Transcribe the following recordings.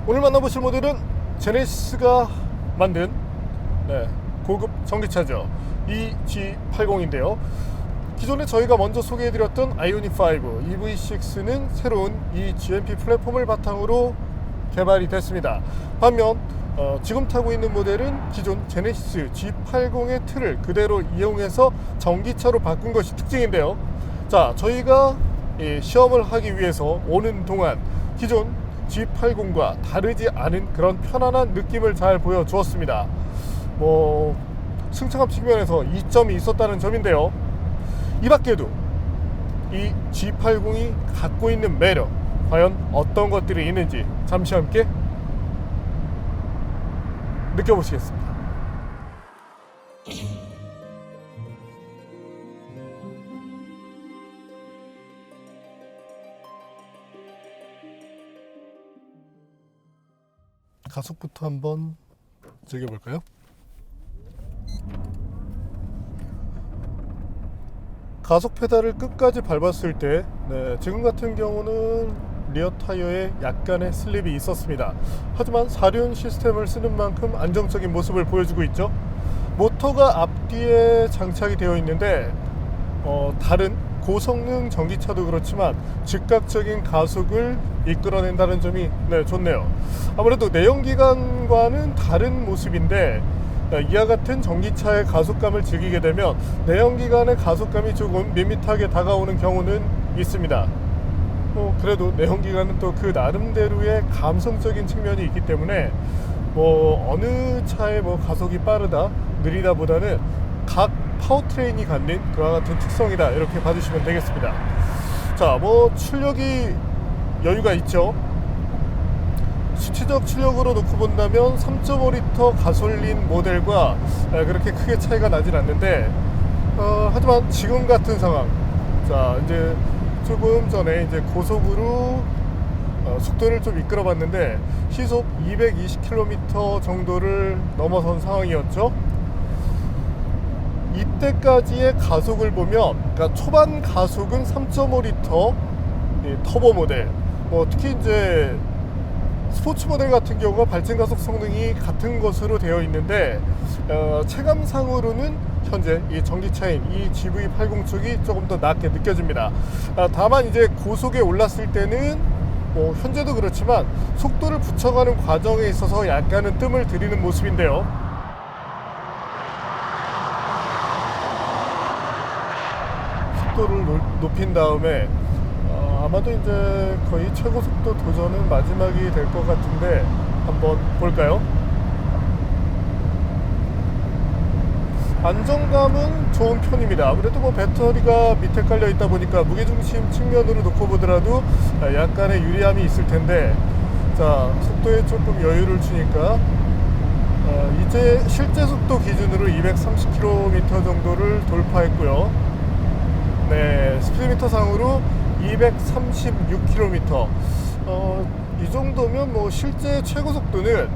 오늘 만나보실 모델은 제네시스가 만든 고급 전기차죠. EG80인데요. 기존에 저희가 먼저 소개해드렸던 아이오닉5 EV6는 새로운 이 GMP 플랫폼을 바탕으로 개발이 됐습니다. 반면 지금 타고 있는 모델은 기존 제네시스 G80의 틀을 그대로 이용해서 전기차로 바꾼 것이 특징인데요. 자, 저희가 시험을 하기 위해서 오는 동안 기존 G80과 다르지 않은 그런 편안한 느낌을 잘 보여주었습니다. 승차감 측면에서 이점이 있었다는 점인데요. 이 밖에도 이 G80이 갖고 있는 매력, 과연 어떤 것들이 있는지 잠시 함께 느껴보시겠습니다. 가속부터 한번 즐겨볼까요? 가속 페달을 끝까지 밟았을 때 지금 같은 경우는 리어 타이어에 약간의 슬립이 있었습니다. 하지만 4륜 시스템을 쓰는 만큼 안정적인 모습을 보여주고 있죠. 모터가 앞뒤에 장착이 되어 있는데 다른 고성능 전기차도 그렇지만 즉각적인 가속을 이끌어낸다는 점이 좋네요. 아무래도 내연기관과는 다른 모습인데 이와 같은 전기차의 가속감을 즐기게 되면 내연기관의 가속감이 조금 밋밋하게 다가오는 경우는 있습니다. 그래도 내연기관은 또 그 나름대로의 감성적인 측면이 있기 때문에 어느 차의 가속이 빠르다 느리다 보다는 각 파워트레인이 갖는 그와 같은 특성이다, 이렇게 봐주시면 되겠습니다. 자, 출력이 여유가 있죠. 수치적 출력으로 놓고 본다면 3.5L 가솔린 모델과 그렇게 크게 차이가 나진 않는데 하지만 지금 같은 상황, 자, 이제 조금 전에 이제 고속으로 속도를 좀 이끌어 봤는데 시속 220km 정도를 넘어선 상황이었죠. 이때까지의 가속을 보면, 그러니까 초반 가속은 3.5L 터보 모델, 특히 이제 스포츠 모델 같은 경우가 발진 가속 성능이 같은 것으로 되어 있는데 체감상으로는 현재 이 전기차인 이 GV80 쪽이 조금 더 낮게 느껴집니다. 다만 이제 고속에 올랐을 때는 현재도 그렇지만 속도를 붙여가는 과정에 있어서 약간은 뜸을 들이는 모습인데요. 속도를 높인 다음에 아마도 이제 거의 최고 속도 도전은 마지막이 될 것 같은데 한번 볼까요? 안정감은 좋은 편입니다. 아무래도 배터리가 밑에 깔려 있다 보니까 무게중심 측면으로 놓고 보더라도 약간의 유리함이 있을 텐데, 자, 속도에 조금 여유를 주니까 이제 실제 속도 기준으로 230km 정도를 돌파했고요. 스피드미터 상으로 236km. 이 정도면 실제 최고 속도는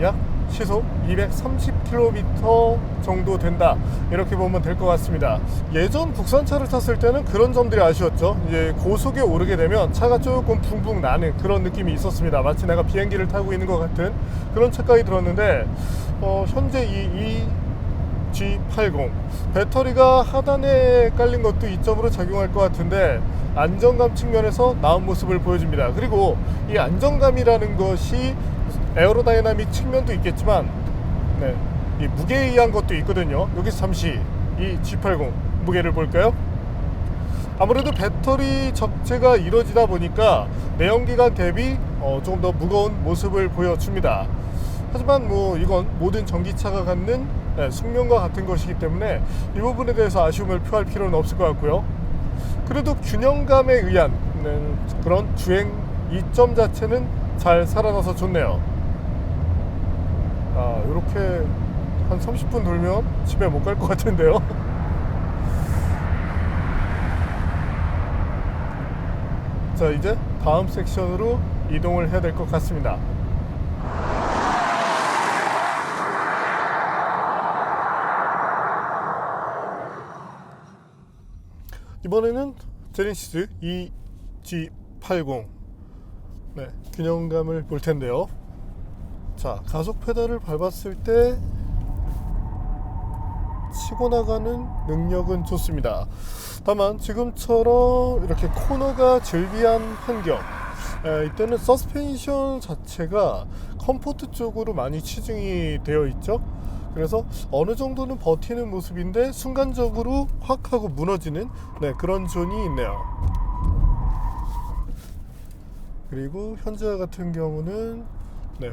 약 시속 230km 정도 된다, 이렇게 보면 될 것 같습니다. 예전 국산차를 탔을 때는 그런 점들이 아쉬웠죠. 이제 고속에 오르게 되면 차가 조금 붕붕 나는 그런 느낌이 있었습니다. 마치 내가 비행기를 타고 있는 것 같은 그런 착각이 들었는데 현재 이 G80 배터리가 하단에 깔린 것도 이점으로 작용할 것 같은데 안정감 측면에서 나은 모습을 보여줍니다. 그리고 이 안정감이라는 것이 에어로다이나믹 측면도 있겠지만 이 무게에 의한 것도 있거든요. 여기서 잠시 이 G80 무게를 볼까요? 아무래도 배터리 적재가 이루어지다 보니까 내연기관 대비 조금 더 무거운 모습을 보여줍니다. 하지만 이건 모든 전기차가 갖는 숙명과 같은 것이기 때문에 이 부분에 대해서 아쉬움을 표할 필요는 없을 것 같고요. 그래도 균형감에 의한 그런 주행 이점 자체는 잘 살아나서 좋네요. 이렇게 한 30분 돌면 집에 못 갈 것 같은데요. 자, 이제 다음 섹션으로 이동을 해야 될 것 같습니다. 이번에는 제네시스 EG80 균형감을 볼 텐데요. 자, 가속 페달을 밟았을 때 치고 나가는 능력은 좋습니다. 다만 지금처럼 이렇게 코너가 즐비한 환경, 이때는 서스펜션 자체가 컴포트 쪽으로 많이 치중이 되어 있죠. 그래서 어느 정도는 버티는 모습인데 순간적으로 확 하고 무너지는 그런 존이 있네요. 그리고 현재와 같은 경우는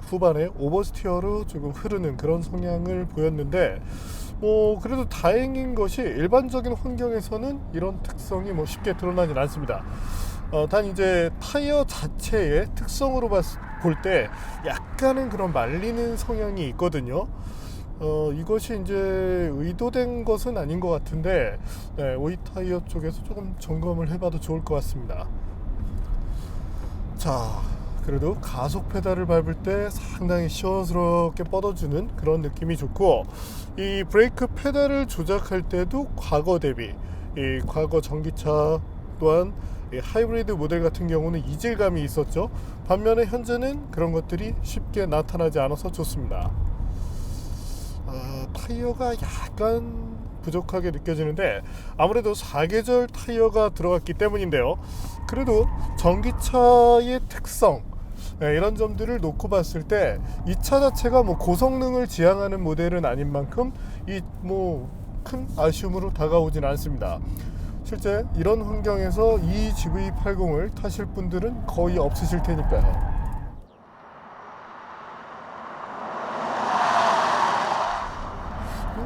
후반에 오버스티어로 조금 흐르는 그런 성향을 보였는데, 그래도 다행인 것이 일반적인 환경에서는 이런 특성이 쉽게 드러나진 않습니다. 단 이제 타이어 자체의 특성으로 볼 때 약간은 그런 말리는 성향이 있거든요. 이것이 이제 의도된 것은 아닌 것 같은데, 오이 타이어 쪽에서 조금 점검을 해봐도 좋을 것 같습니다. 자, 그래도 가속 페달을 밟을 때 상당히 시원스럽게 뻗어주는 그런 느낌이 좋고, 이 브레이크 페달을 조작할 때도 과거 대비 이 과거 전기차 또한 이 하이브리드 모델 같은 경우는 이질감이 있었죠. 반면에 현재는 그런 것들이 쉽게 나타나지 않아서 좋습니다. 타이어가 약간 부족하게 느껴지는데 아무래도 사계절 타이어가 들어갔기 때문인데요. 그래도 전기차의 특성, 이런 점들을 놓고 봤을 때 이 차 자체가 고성능을 지향하는 모델은 아닌 만큼 큰 아쉬움으로 다가오진 않습니다. 실제 이런 환경에서 이 GV80을 타실 분들은 거의 없으실 테니까요.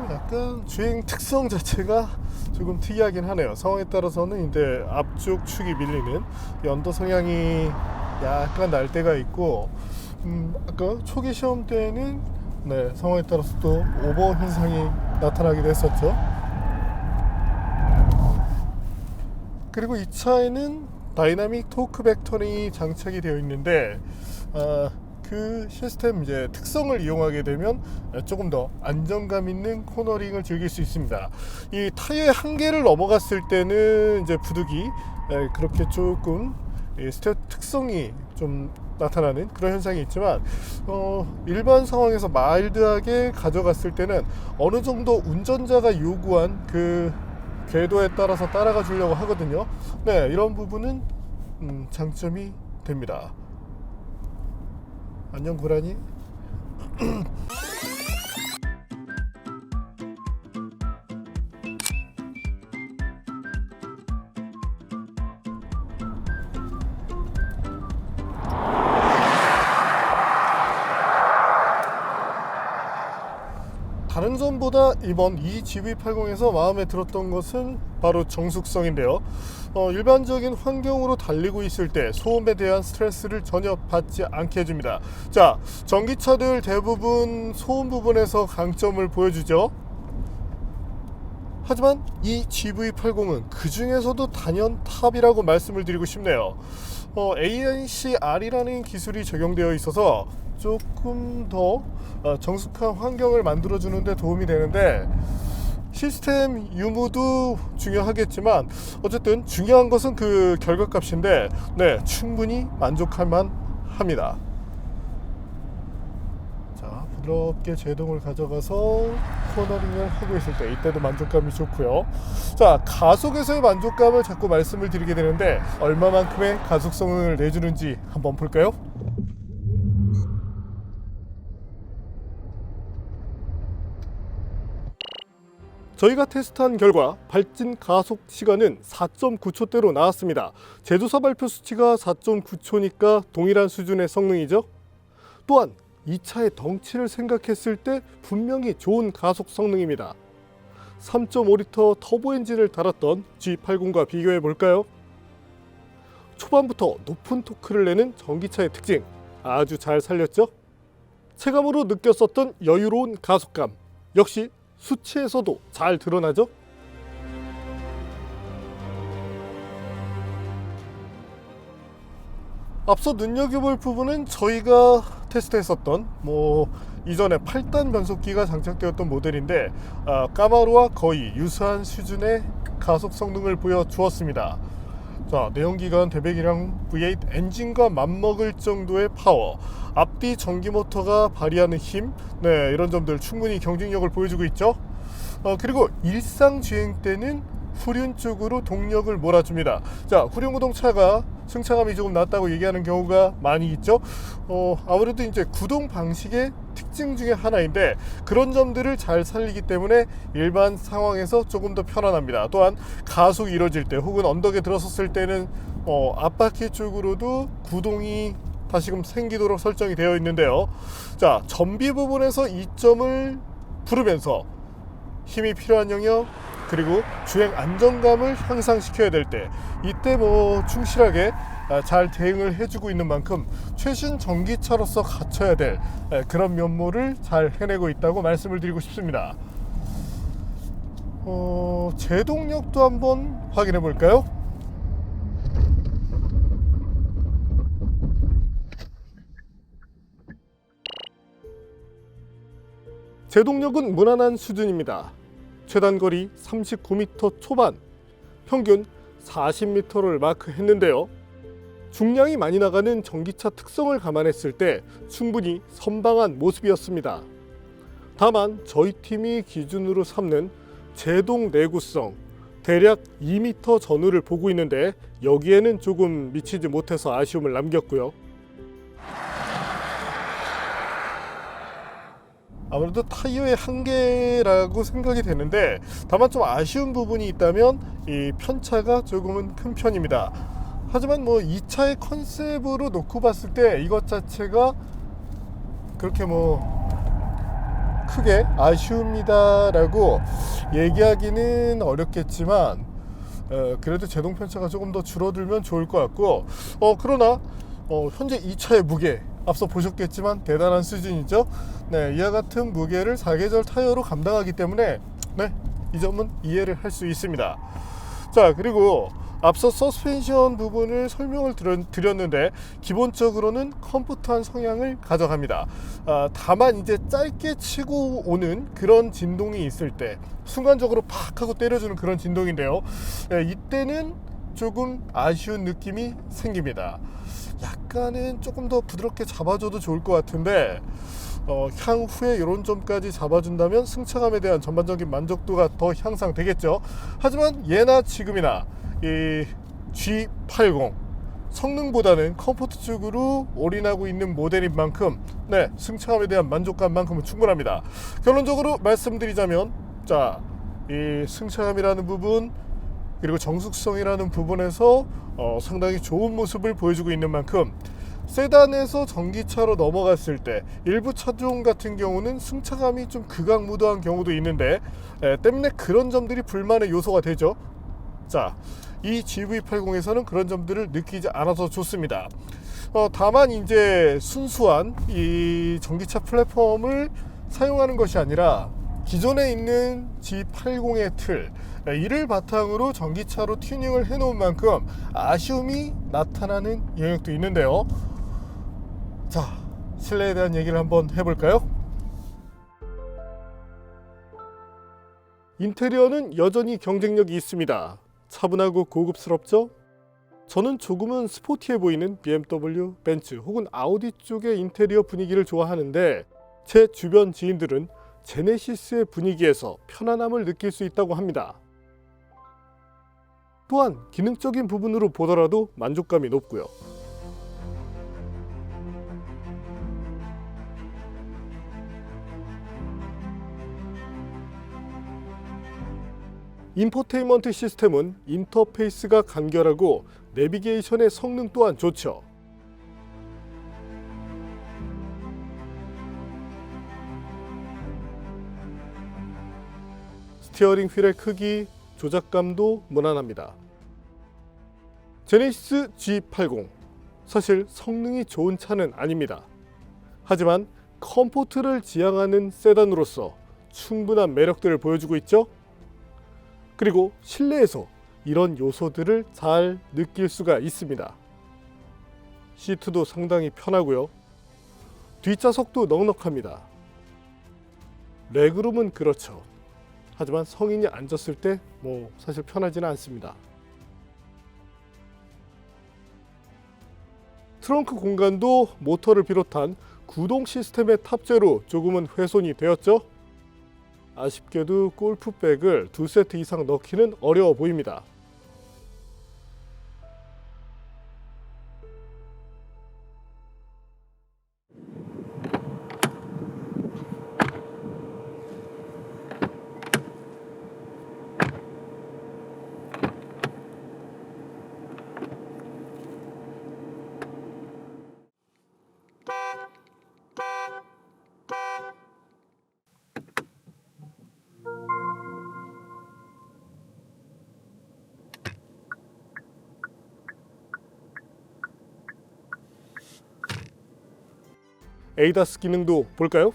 약간 주행 특성 자체가 조금 특이하긴 하네요. 상황에 따라서는 이제 앞쪽 축이 밀리는 언더 성향이 약간 날 때가 있고, 아까 초기 시험 때는 상황에 따라서 또 오버 현상이 나타나기도 했었죠. 그리고 이 차에는 다이나믹 토크 벡터링이 장착이 되어 있는데, 그 시스템 이제 특성을 이용하게 되면 조금 더 안정감 있는 코너링을 즐길 수 있습니다. 이 타이어의 한계를 넘어갔을 때는 이제 부득이 그렇게 조금 스텝 특성이 좀 나타나는 그런 현상이 있지만, 일반 상황에서 마일드하게 가져갔을 때는 어느 정도 운전자가 요구한 그 궤도에 따라서 따라가 주려고 하거든요. 이런 부분은 장점이 됩니다. 안녕 고라니. 다른 점보다 이번 이 GV80에서 마음에 들었던 것은 바로 정숙성인데요. 일반적인 환경으로 달리고 있을 때 소음에 대한 스트레스를 전혀 받지 않게 해줍니다. 자, 전기차들 대부분 소음 부분에서 강점을 보여주죠. 하지만 이 GV80은 그 중에서도 단연 탑이라고 말씀을 드리고 싶네요. ANCR이라는 기술이 적용되어 있어서 조금 더 정숙한 환경을 만들어주는 데 도움이 되는데, 시스템 유무도 중요하겠지만 어쨌든 중요한 것은 그 결과값인데 충분히 만족할 만합니다. 자, 부드럽게 제동을 가져가서 코너링을 하고 있을 때 이때도 만족감이 좋고요. 자, 가속에서의 만족감을 자꾸 말씀을 드리게 되는데 얼마만큼의 가속성을 내주는지 한번 볼까요? 저희가 테스트한 결과 발진 가속 시간은 4.9초대로 나왔습니다. 제조사 발표 수치가 4.9초니까 동일한 수준의 성능이죠. 또한 이 차의 덩치를 생각했을 때 분명히 좋은 가속 성능입니다. 3.5리터 터보 엔진을 달았던 G80과 비교해 볼까요? 초반부터 높은 토크를 내는 전기차의 특징 아주 잘 살렸죠? 체감으로 느꼈었던 여유로운 가속감 역시 수치에서도 잘 드러나죠? 앞서 눈여겨볼 부분은 저희가 테스트했었던 이전에 8단 변속기가 장착되었던 모델인데 까마루와 거의 유사한 수준의 가속 성능을 보여주었습니다. 자, 내연기관 대배기량 V8 엔진과 맞먹을 정도의 파워, 앞뒤 전기 모터가 발휘하는 힘, 네, 이런 점들 충분히 경쟁력을 보여주고 있죠. 그리고 일상 주행 때는 후륜 쪽으로 동력을 몰아줍니다. 자, 후륜 구동차가 승차감이 조금 낮다고 얘기하는 경우가 많이 있죠. 아무래도 이제 구동 방식의 특징 중에 하나인데 그런 점들을 잘 살리기 때문에 일반 상황에서 조금 더 편안합니다. 또한 가속이 이루어질 때 혹은 언덕에 들어섰을 때는 앞바퀴 쪽으로도 구동이 다시금 생기도록 설정이 되어 있는데요. 자, 전비 부분에서 이점을 부르면서 힘이 필요한 영역 그리고 주행 안정감을 향상시켜야 될 때 이때 충실하게 잘 대응을 해주고 있는 만큼 최신 전기차로서 갖춰야 될 그런 면모를 잘 해내고 있다고 말씀을 드리고 싶습니다. 제동력도 한번 확인해 볼까요? 제동력은 무난한 수준입니다. 최단거리 39m 초반, 평균 40m를 마크했는데요. 중량이 많이 나가는 전기차 특성을 감안했을 때 충분히 선방한 모습이었습니다. 다만 저희 팀이 기준으로 삼는 제동 내구성 대략 2m 전후를 보고 있는데 여기에는 조금 미치지 못해서 아쉬움을 남겼고요. 아무래도 타이어의 한계라고 생각이 되는데 다만 좀 아쉬운 부분이 있다면 이 편차가 조금은 큰 편입니다. 하지만 이 차의 컨셉으로 놓고 봤을 때 이것 자체가 그렇게 크게 아쉬웁니다라고 얘기하기는 어렵겠지만 그래도 제동 편차가 조금 더 줄어들면 좋을 것 같고 그러나 현재 이 차의 무게 앞서 보셨겠지만 대단한 수준이죠. 네, 이와 같은 무게를 사계절 타이어로 감당하기 때문에 이 점은 이해를 할 수 있습니다. 자, 그리고 앞서 서스펜션 부분을 설명을 드렸는데 기본적으로는 컴포트한 성향을 가져갑니다. 다만 이제 짧게 치고 오는 그런 진동이 있을 때 순간적으로 팍 하고 때려주는 그런 진동인데요. 이때는 조금 아쉬운 느낌이 생깁니다. 약간은 조금 더 부드럽게 잡아줘도 좋을 것 같은데 향후에 이런 점까지 잡아준다면 승차감에 대한 전반적인 만족도가 더 향상되겠죠. 하지만 예나 지금이나 이 G80 성능보다는 컴포트 쪽으로 올인하고 있는 모델인 만큼 승차감에 대한 만족감만큼은 충분합니다. 결론적으로 말씀드리자면 이 승차감이라는 부분 그리고 정숙성이라는 부분에서 상당히 좋은 모습을 보여주고 있는 만큼 세단에서 전기차로 넘어갔을 때 일부 차종 같은 경우는 승차감이 좀 극악무도한 경우도 있는데 때문에 그런 점들이 불만의 요소가 되죠. 이 GV80에서는 그런 점들을 느끼지 않아서 좋습니다. 다만 이제 순수한 이 전기차 플랫폼을 사용하는 것이 아니라 기존에 있는 G80의 틀 이를 바탕으로 전기차로 튜닝을 해놓은 만큼 아쉬움이 나타나는 영역도 있는데요. 자, 실내에 대한 얘기를 한번 해볼까요? 인테리어는 여전히 경쟁력이 있습니다. 차분하고 고급스럽죠? 저는 조금은 스포티해 보이는 BMW, 벤츠 혹은 아우디 쪽의 인테리어 분위기를 좋아하는데 제 주변 지인들은 제네시스의 분위기에서 편안함을 느낄 수 있다고 합니다. 또한 기능적인 부분으로 보더라도 만족감이 높고요. 인포테인먼트 시스템은 인터페이스가 간결하고 내비게이션의 성능 또한 좋죠. 스티어링 휠의 크기, 조작감도 무난합니다. 제네시스 G80 사실 성능이 좋은 차는 아닙니다. 하지만 컴포트를 지향하는 세단으로서 충분한 매력들을 보여주고 있죠. 그리고 실내에서 이런 요소들을 잘 느낄 수가 있습니다. 시트도 상당히 편하고요. 뒷좌석도 넉넉합니다. 레그룸은 그렇죠. 하지만 성인이 앉았을 때 사실 편하지는 않습니다. 트렁크 공간도 모터를 비롯한 구동 시스템의 탑재로 조금은 훼손이 되었죠. 아쉽게도 골프백을 2세트 이상 넣기는 어려워 보입니다. 에이다스 기능도 볼까요?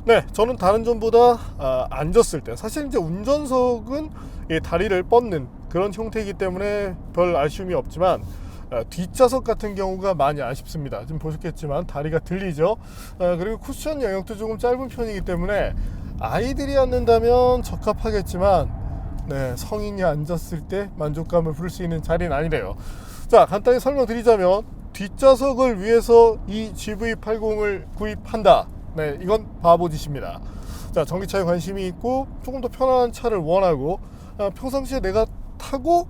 네, 저는 다른 점보다 앉았을 때, 사실 이제 운전석은 이 다리를 뻗는 그런 형태이기 때문에 별 아쉬움이 없지만 뒷좌석 같은 경우가 많이 아쉽습니다. 지금 보셨겠지만 다리가 들리죠. 그리고 쿠션 영역도 조금 짧은 편이기 때문에 아이들이 앉는다면 적합하겠지만 네, 성인이 앉았을 때 만족감을 부를 수 있는 자리는 아니래요. 자, 간단히 설명드리자면 뒷좌석을 위해서 이 GV80을 구입한다. 네, 이건 바보짓입니다. 자, 전기차에 관심이 있고 조금 더 편안한 차를 원하고 평상시에 내가 타고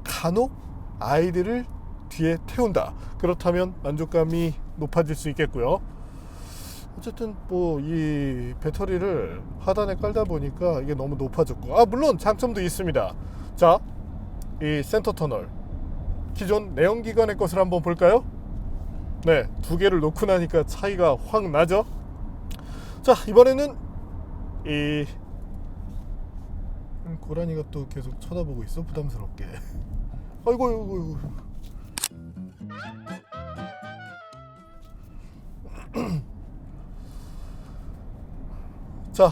간혹 아이들을 뒤에 태운다. 그렇다면 만족감이 높아질 수 있겠고요. 어쨌든 뭐 이 배터리를 하단에 깔다 보니까 이게 너무 높아졌고, 물론 장점도 있습니다. 자, 이 센터 터널 기존 내연기관의 것을 한번 볼까요? 네, 두 개를 놓고 나니까 차이가 확 나죠. 자, 이번에는 이 고라니가 또 계속 쳐다보고 있어, 부담스럽게. 아이고. 자,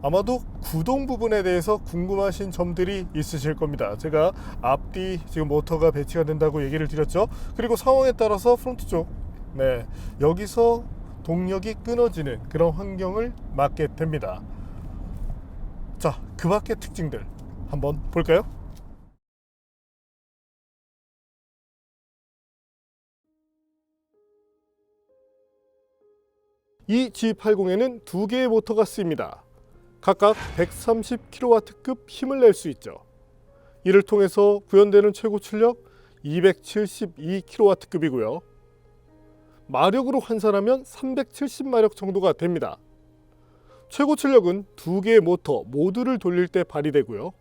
아마도 구동 부분에 대해서 궁금하신 점들이 있으실 겁니다. 제가 앞뒤 지금 모터가 배치가 된다고 얘기를 드렸죠. 그리고 상황에 따라서 프론트 쪽, 네, 여기서 동력이 끊어지는 그런 환경을 맞게 됩니다. 자, 그 밖의 특징들 한번 볼까요? 이 G80에는 두 개의 모터가 쓰입니다. 각각 130kW급 힘을 낼 수 있죠. 이를 통해서 구현되는 최고 출력 272kW급이고요. 마력으로 환산하면 370마력 정도가 됩니다. 최고 출력은 두 개의 모터 모두를 돌릴 때 발휘되고요.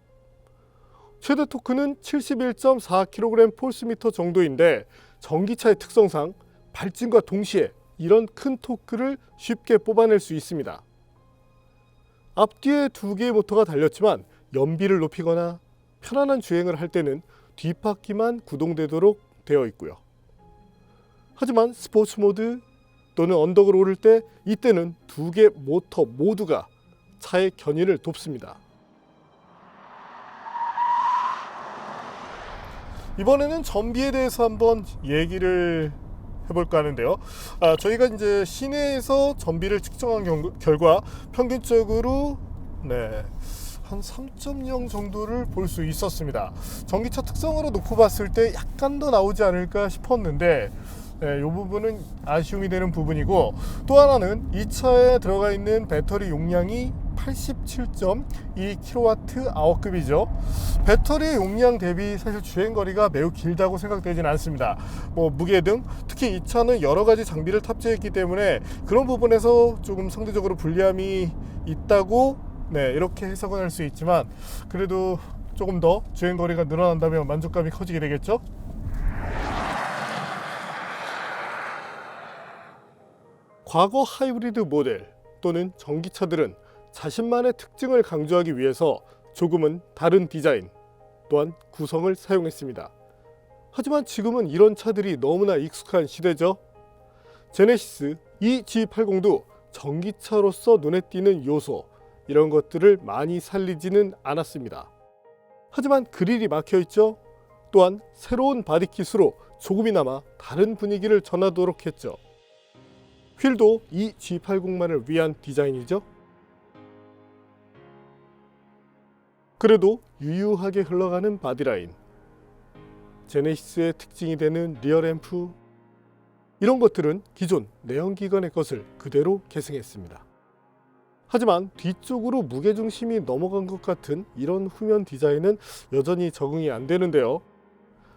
최대 토크는 71.4kg 폴스미터 정도인데 전기차의 특성상 발진과 동시에 이런 큰 토크를 쉽게 뽑아낼 수 있습니다. 앞뒤에 두 개의 모터가 달렸지만 연비를 높이거나 편안한 주행을 할 때는 뒷바퀴만 구동되도록 되어 있고요. 하지만 스포츠 모드 또는 언덕을 오를 때 이때는 두 개 모터 모두가 차의 견인을 돕습니다. 이번에는 전비에 대해서 한번 얘기를 해볼까 하는데요. 저희가 이제 시내에서 전비를 측정한 결과 평균적으로 한 3.0 정도를 볼 수 있었습니다. 전기차 특성으로 놓고 봤을 때 약간 더 나오지 않을까 싶었는데 이 부분은 아쉬움이 되는 부분이고, 또 하나는 이 차에 들어가 있는 배터리 용량이 87.2kWh급이죠. 배터리 용량 대비 사실 주행거리가 매우 길다고 생각되진 않습니다. 무게 등 특히 이 차는 여러가지 장비를 탑재했기 때문에 그런 부분에서 조금 상대적으로 불리함이 있다고 이렇게 해석은 할 수 있지만, 그래도 조금 더 주행거리가 늘어난다면 만족감이 커지게 되겠죠. 과거 하이브리드 모델 또는 전기차들은 자신만의 특징을 강조하기 위해서 조금은 다른 디자인 또한 구성을 사용했습니다. 하지만 지금은 이런 차들이 너무나 익숙한 시대죠. 제네시스 EG80도 전기차로서 눈에 띄는 요소, 이런 것들을 많이 살리지는 않았습니다. 하지만 그릴이 막혀있죠. 또한 새로운 바디킷으로 조금이나마 다른 분위기를 전하도록 했죠. 휠도 이 G80만을 위한 디자인이죠. 그래도 유유하게 흘러가는 바디라인, 제네시스의 특징이 되는 리어램프, 이런 것들은 기존 내연기관의 것을 그대로 계승했습니다. 하지만 뒤쪽으로 무게중심이 넘어간 것 같은 이런 후면 디자인은 여전히 적응이 안 되는데요.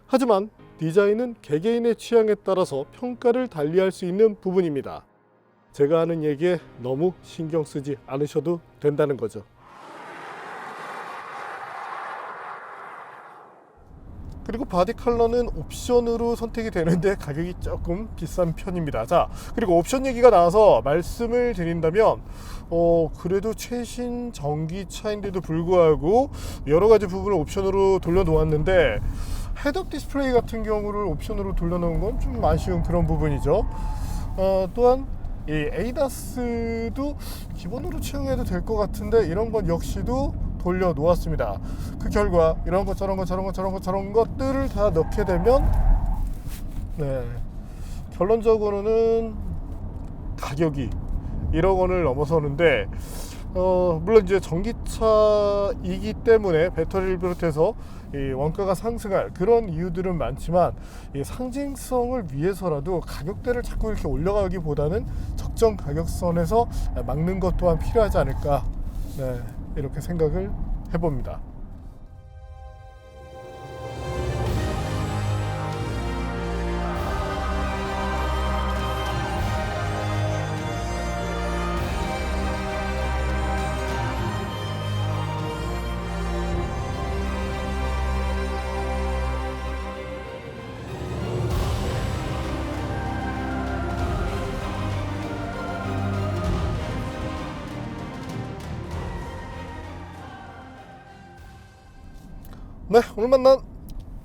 하지만 디자인은 개개인의 취향에 따라서 평가를 달리할 수 있는 부분입니다. 제가 하는 얘기에 너무 신경 쓰지 않으셔도 된다는 거죠. 그리고 바디 컬러는 옵션으로 선택이 되는데 가격이 조금 비싼 편입니다. 자, 그리고 옵션 얘기가 나와서 말씀을 드린다면 그래도 최신 전기차인데도 불구하고 여러 가지 부분을 옵션으로 돌려놓았는데, 헤드업 디스플레이 같은 경우를 옵션으로 돌려놓은 건 좀 아쉬운 그런 부분이죠. 또한 이 에이다스도 기본으로 채용해도 될 것 같은데 이런 건 역시도 돌려놓았습니다. 그 결과 이런 것 저런 것 저런 것 저런 것 저런 것들을 다 넣게 되면 결론적으로는 가격이 1억 원을 넘어서는데, 물론 이제 전기차이기 때문에 배터리를 비롯해서 이 원가가 상승할 그런 이유들은 많지만, 이 상징성을 위해서라도 가격대를 자꾸 이렇게 올려가기보다는 적정 가격선에서 막는 것 또한 필요하지 않을까, 이렇게 생각을 해봅니다. 네, 오늘 만난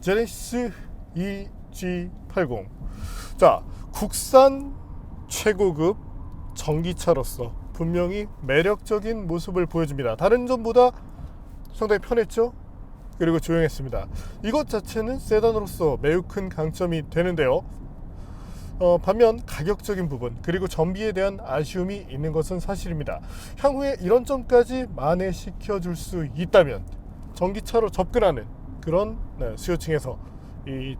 제네시스 EG80. 자, 국산 최고급 전기차로서 분명히 매력적인 모습을 보여줍니다. 다른 점보다 상당히 편했죠. 그리고 조용했습니다. 이것 자체는 세단으로서 매우 큰 강점이 되는데요. 반면 가격적인 부분, 그리고 전비에 대한 아쉬움이 있는 것은 사실입니다. 향후에 이런 점까지 만회시켜 줄 수 있다면 전기차로 접근하는 그런 수요층에서 이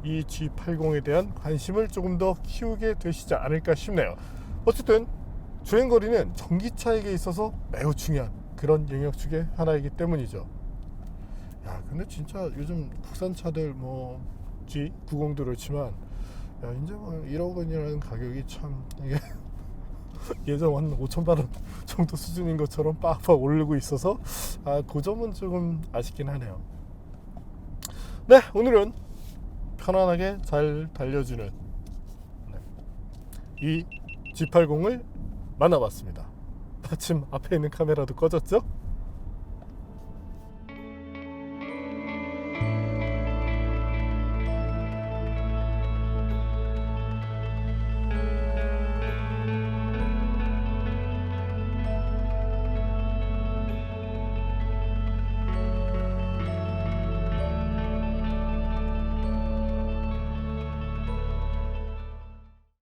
G80에 대한 관심을 조금 더 키우게 되시지 않을까 싶네요. 어쨌든 주행거리는 전기차에게 있어서 매우 중요한 그런 영역 중에 하나이기 때문이죠. 야, 근데 진짜 요즘 국산차들 G90도 그렇지만, 이제 1억 원이라는 가격이 참 이게 예전 한 5천만 원 정도 수준인 것처럼 빡빡 오르고 있어서 그 점은 조금 아쉽긴 하네요. 네, 오늘은 편안하게 잘 달려주는 이 G80을 만나봤습니다. 마침 앞에 있는 카메라도 꺼졌죠?